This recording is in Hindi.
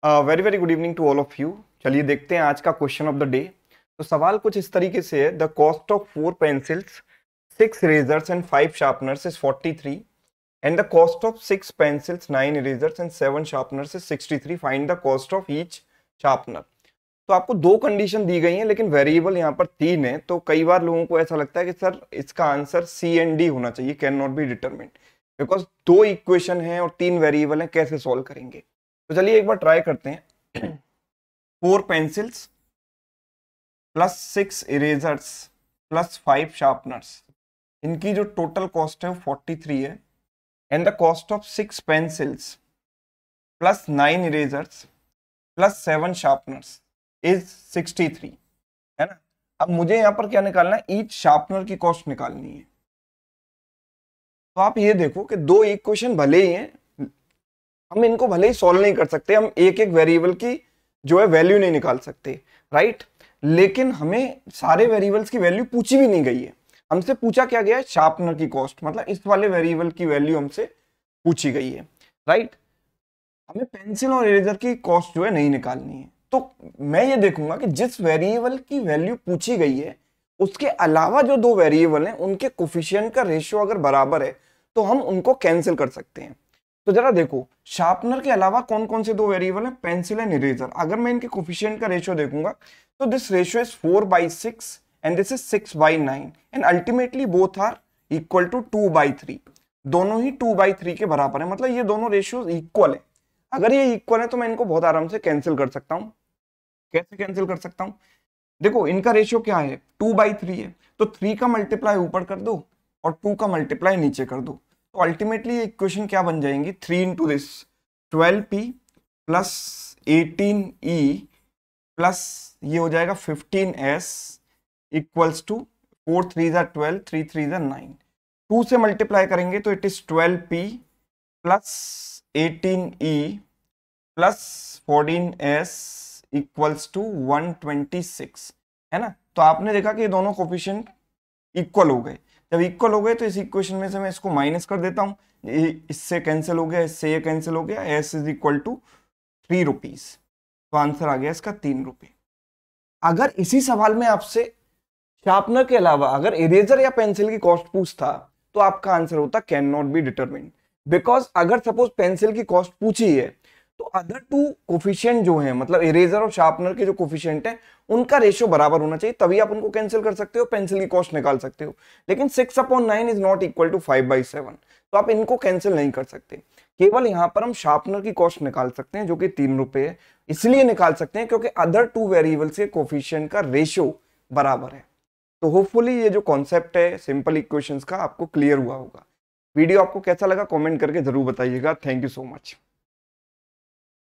Very very good evening to all of you. चलिए देखते हैं आज का क्वेश्चन ऑफ द डे। तो सवाल कुछ इस तरीके से है, the cost of 4 pencils 6 erasers and 5 sharpeners is 43 and the cost of 6 pencils 9 erasers and 7 sharpeners is 63। Find the cost of each sharpener. तो आपको दो कंडीशन दी गई हैं, लेकिन वेरिएबल यहाँ पर 3 है। तो कई बार लोगों को ऐसा लगता है कि सर इसका आंसर सी एंड डी होना चाहिए, can not be determined, because दो इक्वेशन है और 3 वेरिएबल है, कैसे सॉल्व करेंगे। तो चलिए एक बार ट्राई करते हैं। 4 pencils plus 6 erasers plus 5 sharpeners, इनकी जो टोटल कॉस्ट है वो 43 है and the cost of 6 pencils plus 9 erasers plus 7 sharpeners is 63, है ना। अब मुझे यहाँ पर क्या निकालना है, ईच शार्पनर की कॉस्ट निकालनी है। तो आप ये देखो कि दो इक्वेशन भले ही हैं, हम इनको भले ही सॉल्व नहीं कर सकते, हम एक एक वेरिएबल की जो है वैल्यू नहीं निकाल सकते, राइट। लेकिन हमें सारे वेरिएबल्स की वैल्यू पूछी भी नहीं गई है। हमसे पूछा क्या गया है, शार्पनर की कॉस्ट, मतलब इस वाले वेरिएबल की वैल्यू हमसे पूछी गई है, राइट। हमें पेंसिल और इरेजर की कॉस्ट जो है नहीं निकालनी है। तो मैं ये देखूंगा कि जिस वेरिएबल की वैल्यू पूछी गई है उसके अलावा जो दो वेरिएबल हैं उनके कोफिशिएंट का रेशियो अगर बराबर है तो हम उनको कैंसिल कर सकते हैं। तो जरा देखो, शार्पनर के अलावा कौन कौन से दो वेरिएबल हैं, पेंसिल एंड इरेजर। अगर मैं इनके कोफिशिएंट का रेशियो देखूंगा तो this ratio is 4/6 and this is 6/9 and ultimately both are equal to 2/3। दोनों ही 2/3 के बराबर है, मतलब ये दोनों रेशियो इक्वल है। अगर ये इक्वल है तो मैं इनको बहुत आराम से कैंसिल कर सकता हूं। कैसे कैंसिल कर सकता हूं, देखो इनका रेशियो क्या है, 2/3 है, तो 3 का मल्टीप्लाई ऊपर कर दो और 2 का मल्टीप्लाई नीचे कर दो। तो अल्टीमेटली इक्वेशन क्या बन जाएंगी, 3 into this 12p plus 18e plus ये हो जाएगा 15s इक्वल्स टू 4 3 12 3 3 9। 2 से मल्टीप्लाई करेंगे तो it is 12p plus 18e plus 14s equals to 126, है ना। तो आपने देखा कि ये दोनों कोफिशिएंट इक्वल हो गए। जब इक्वल हो गए तो इस इक्वेशन में से मैं इसको माइनस कर देता हूँ, इससे कैंसिल हो गया, इससे ये कैंसिल हो गया, S is equal to 3 rupees. तो आंसर आ गया इसका 3 रुपये। अगर इसी सवाल में आपसे शार्पनर के अलावा अगर इरेजर या पेंसिल की कॉस्ट पूछता तो आपका आंसर होता can not be determined, because अगर सपोज पेंसिल की कॉस्ट पूछी है तो अदर टू कोफिशिएंट जो है, मतलब इरेजर और शार्पनर के जो कोफिशिएंट है उनका रेशियो बराबर होना चाहिए, तभी आप उनको कैंसिल कर सकते हो, पेंसिल की कॉस्ट निकाल सकते हो। लेकिन 6/9 इज नॉट इक्वल टू 5/7, तो आप इनको कैंसिल नहीं कर सकते। केवल यहां पर हम शार्पनर की कॉस्ट निकाल सकते हैं जो कि 3 रुपए है। इसलिए निकाल सकते हैं क्योंकि अदर टू वेरिएबल्स के कोफिशिएंट का रेशियो बराबर है। तो होपफुली ये जो कॉन्सेप्ट है सिंपल इक्वेशंस का आपको क्लियर हुआ होगा। वीडियो आपको कैसा लगा कमेंट करके जरूर बताइएगा। Thank you so much.